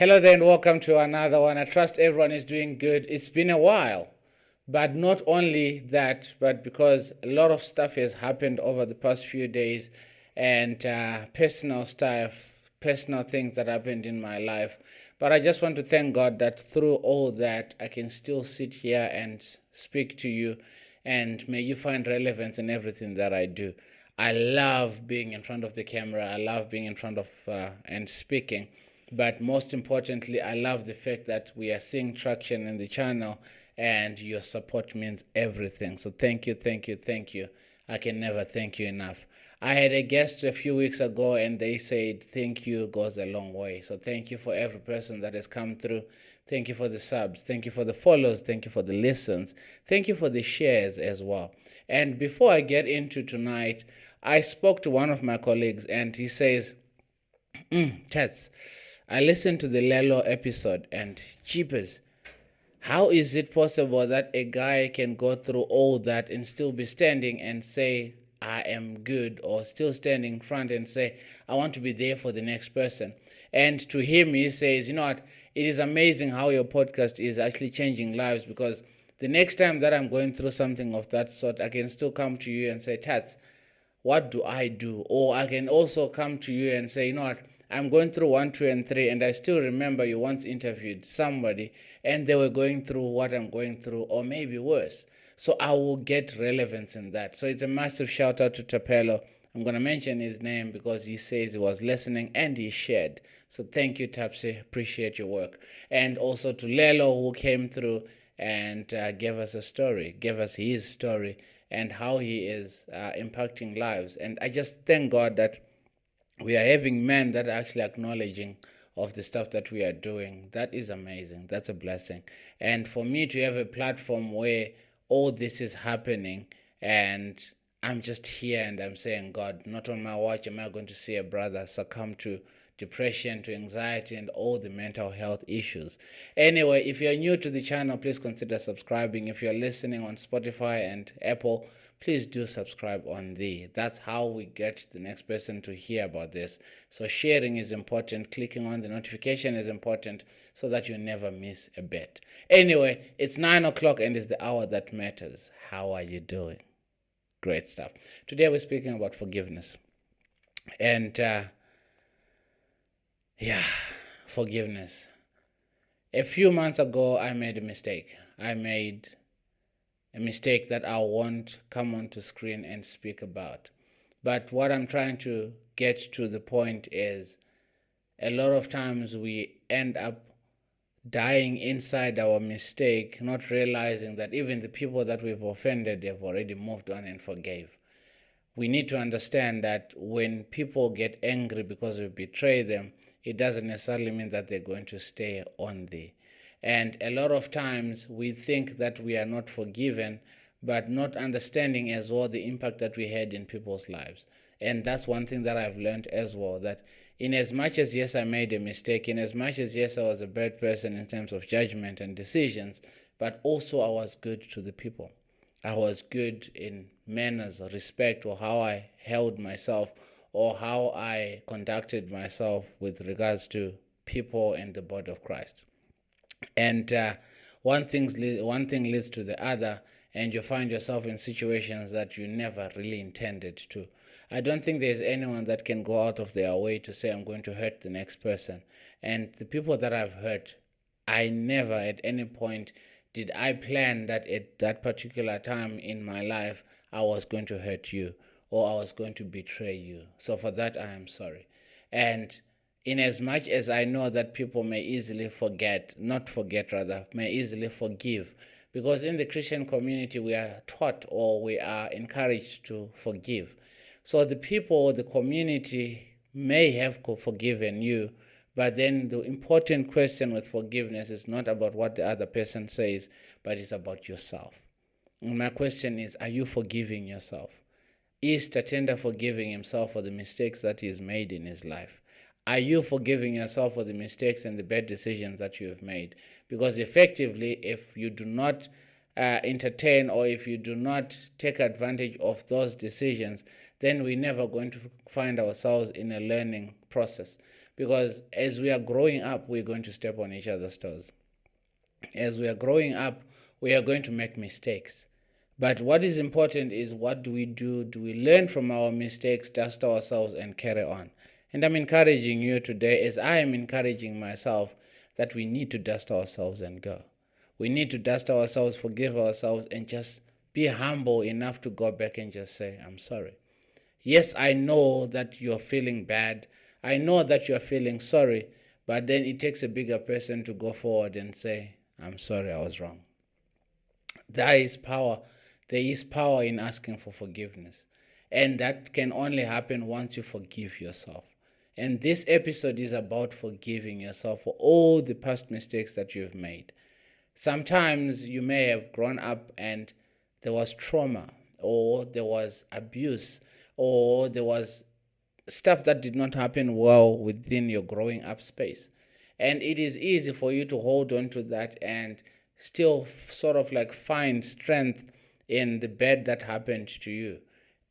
Hello there and welcome to another one. I trust everyone is doing good. It's been a while, but not only that, but because a lot of stuff has happened over the past few days and personal stuff, personal things that happened in my life. But I just want to thank God that through all that, I can still sit here and speak to you, and may you find relevance in everything that I do. I love being in front of the camera. I love being in front of and speaking. But most importantly, I love the fact that we are seeing traction in the channel and your support means everything. So thank you, thank you, thank you. I can never thank you enough. I had a guest a few weeks ago and they said thank you goes a long way. So thank you for every person that has come through. Thank you for the subs. Thank you for the follows. Thank you for the listens. Thank you for the shares as well. And before I get into tonight, I spoke to one of my colleagues and he says, Chats, I listened to the Lelo episode and jeepers, how is it possible that a guy can go through all that and still be standing and say, I am good, or still standing front and say, I want to be there for the next person? And to him, he says, you know what? It is amazing how your podcast is actually changing lives because the next time that I'm going through something of that sort, I can still come to you and say, Tats, what do I do? Or I can also come to you and say, you know what, I'm going through 1, 2, and 3, and I still remember you once interviewed somebody and they were going through what I'm going through, or maybe worse. So I will get relevance in that. So it's a massive shout out to Tapelo. I'm going to mention his name because he says he was listening and he shared. So thank you, Tapsi. Appreciate your work. And also to Lelo, who came through and gave us a story, gave us his story and how he is impacting lives. And I just thank God that we are having men that are actually acknowledging of the stuff that we are doing. That is amazing. That's a blessing. And for me to have a platform where all this is happening and I'm just here and I'm saying, God, not on my watch am I going to see a brother succumb to depression, to anxiety, and all the mental health issues. Anyway, if you're new to the channel, please consider subscribing. If you're listening on Spotify and Apple, please do subscribe on the. That's how we get the next person to hear about this. So sharing is important. Clicking on the notification is important so that you never miss a bit. Anyway, it's 9 o'clock and it's the hour that matters. How are you doing? Great stuff. Today we're speaking about forgiveness. And forgiveness. A few months ago, I made a mistake. I made a mistake that I won't come onto screen and speak about. But what I'm trying to get to the point is a lot of times we end up dying inside our mistake, not realizing that even the people that we've offended have already moved on and forgave. We need to understand that when people get angry because we betray them, it doesn't necessarily mean that they're going to stay on there. And a lot of times we think that we are not forgiven, but not understanding as well the impact that we had in people's lives. And that's one thing that I've learned as well, that in as much as yes, I made a mistake, in as much as yes, I was a bad person in terms of judgment and decisions, but also I was good to the people. I was good in manners, respect, or how I held myself, or how I conducted myself with regards to people and the body of Christ. And one thing leads to the other, and you find yourself in situations that you never really intended to. I don't think there's anyone that can go out of their way to say, I'm going to hurt the next person. And the people that I've hurt, I never at any point did I plan that at that particular time in my life I was going to hurt you or I was going to betray you. So for that, I am sorry. And in as much as I know that people may easily may easily forgive, because in the Christian community we are taught or we are encouraged to forgive. So the people, the community may have forgiven you, but then the important question with forgiveness is not about what the other person says, but it's about yourself. And my question is, are you forgiving yourself? Is Tatenda forgiving himself for the mistakes that he's made in his life? Are you forgiving yourself for the mistakes and the bad decisions that you have made? Because effectively, if you do not entertain or if you do not take advantage of those decisions, then we're never going to find ourselves in a learning process. Because as we are growing up, we're going to step on each other's toes. As we are growing up, we are going to make mistakes. But what is important is, what do we do? Do we learn from our mistakes, dust ourselves, and carry on? And I'm encouraging you today, as I am encouraging myself, that we need to dust ourselves and go. We need to dust ourselves, forgive ourselves, and just be humble enough to go back and just say, I'm sorry. Yes, I know that you're feeling bad. I know that you're feeling sorry. But then it takes a bigger person to go forward and say, I'm sorry, I was wrong. There is power. There is power in asking for forgiveness. And that can only happen once you forgive yourself. And this episode is about forgiving yourself for all the past mistakes that you've made. Sometimes you may have grown up and there was trauma, or there was abuse, or there was stuff that did not happen well within your growing up space. And it is easy for you to hold on to that and still sort of like find strength in the bad that happened to you.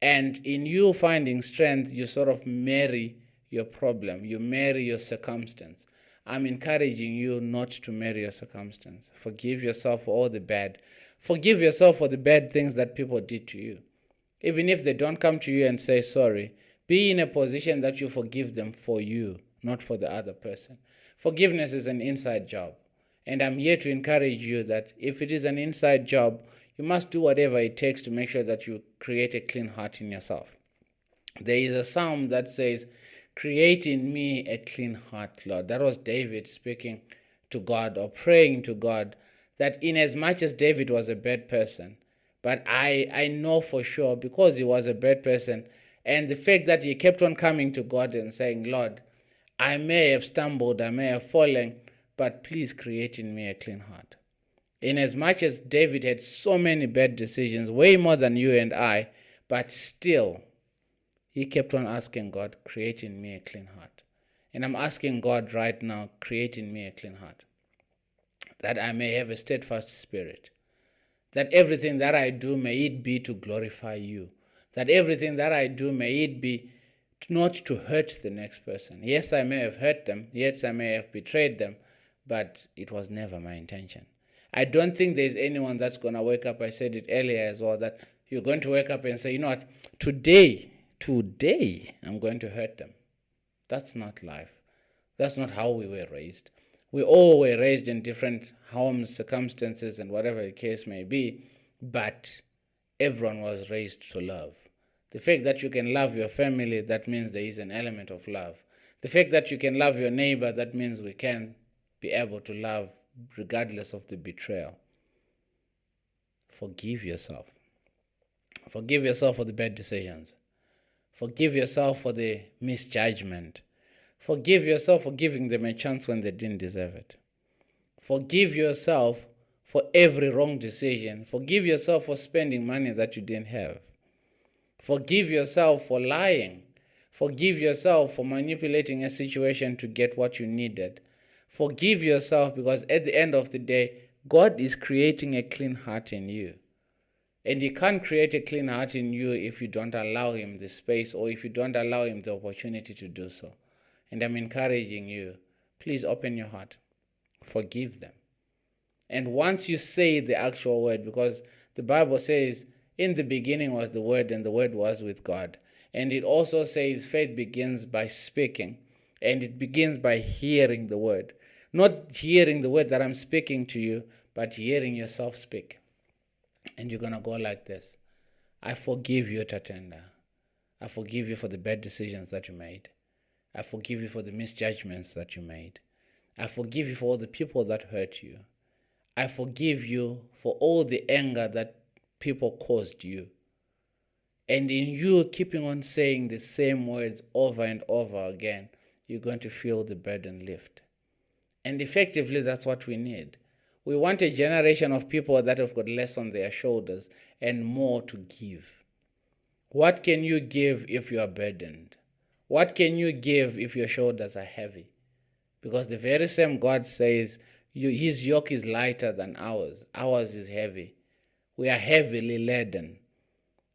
And in you finding strength, you sort of marry your problem, you marry your circumstance. I'm encouraging you not to marry your circumstance. Forgive yourself for all the bad. Forgive yourself for the bad things that people did to you. Even if they don't come to you and say sorry, be in a position that you forgive them for you, not for the other person. Forgiveness is an inside job. And I'm here to encourage you that if it is an inside job, you must do whatever it takes to make sure that you create a clean heart in yourself. There is a psalm that says, create in me a clean heart, Lord. That was David speaking to God, or praying to God, that in as much as David was a bad person, but I know for sure, because he was a bad person, and the fact that he kept on coming to God and saying, Lord, I may have stumbled, I may have fallen, but please create in me a clean heart. In as much as David had so many bad decisions, way more than you and I, but still, he kept on asking God, create in me a clean heart. And I'm asking God right now, create in me a clean heart, that I may have a steadfast spirit, that everything that I do, may it be to glorify you, that everything that I do, may it be not to hurt the next person. Yes, I may have hurt them. Yes, I may have betrayed them, but it was never my intention. I don't think there's anyone that's going to wake up, I said it earlier as well, that you're going to wake up and say, you know what, today, I'm going to hurt them. That's not life. That's not how we were raised. We all were raised in different homes, circumstances, and whatever the case may be, but everyone was raised to love. The fact that you can love your family, that means there is an element of love. The fact that you can love your neighbor, that means we can be able to love regardless of the betrayal. Forgive yourself. Forgive yourself for the bad decisions. Forgive yourself for the misjudgment. Forgive yourself for giving them a chance when they didn't deserve it. Forgive yourself for every wrong decision. Forgive yourself for spending money that you didn't have. Forgive yourself for lying. Forgive yourself for manipulating a situation to get what you needed. Forgive yourself, because at the end of the day, God is creating a clean heart in you. And He can't create a clean heart in you if you don't allow Him the space, or if you don't allow Him the opportunity to do so. And I'm encouraging you, please open your heart. Forgive them. And once you say the actual word, because the Bible says, in the beginning was the Word, and the Word was with God. And it also says faith begins by speaking, and it begins by hearing the word. Not hearing the word that I'm speaking to you, but hearing yourself speak. And you're going to go like this. I forgive you, Tatenda. I forgive you for the bad decisions that you made. I forgive you for the misjudgments that you made. I forgive you for all the people that hurt you. I forgive you for all the anger that people caused you. And in you keeping on saying the same words over and over again, you're going to feel the burden lift. And effectively, that's what we need. We want a generation of people that have got less on their shoulders and more to give. What can you give if you are burdened? What can you give if your shoulders are heavy? Because the very same God says, His yoke is lighter than ours. Ours is heavy. We are heavily laden.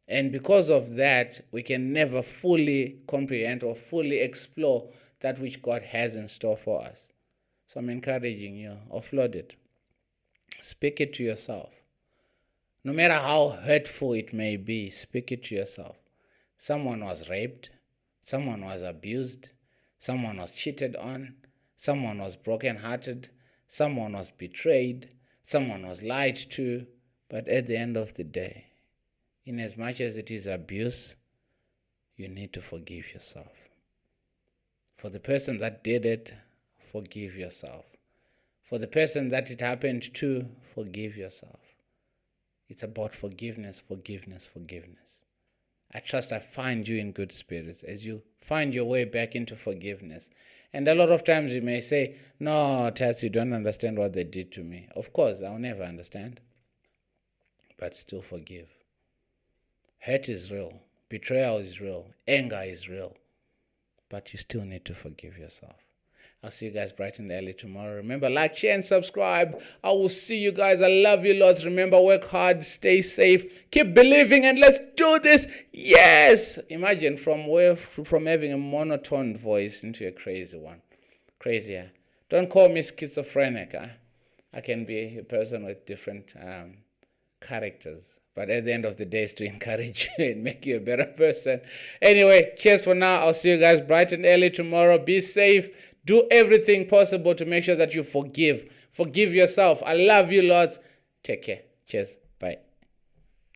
And because of that, we can never fully comprehend or fully explore that which God has in store for us. So I'm encouraging you, offload it. Speak it to yourself. No matter how hurtful it may be, speak it to yourself. Someone was raped, someone was abused, someone was cheated on, someone was brokenhearted, someone was betrayed, someone was lied to. But at the end of the day, in as much as it is abuse, you need to forgive yourself. For the person that did it, forgive yourself. For the person that it happened to, forgive yourself. It's about forgiveness, forgiveness, forgiveness. I trust I find you in good spirits as you find your way back into forgiveness. And a lot of times you may say, no, Tess, you don't understand what they did to me. Of course, I'll never understand. But still forgive. Hurt is real. Betrayal is real. Anger is real. But you still need to forgive yourself. I'll see you guys bright and early tomorrow. Remember, like, share, and subscribe. I will see you guys. I love you lots. Remember, work hard, stay safe, keep believing, and let's do this. Yes! Imagine from having a monotone voice into a crazy one. Crazier. Don't call me schizophrenic. I can be a person with different characters. But at the end of the day, it's to encourage you and make you a better person. Anyway, cheers for now. I'll see you guys bright and early tomorrow. Be safe. Do everything possible to make sure that you forgive. Forgive yourself. I love you lots. Take care. Cheers.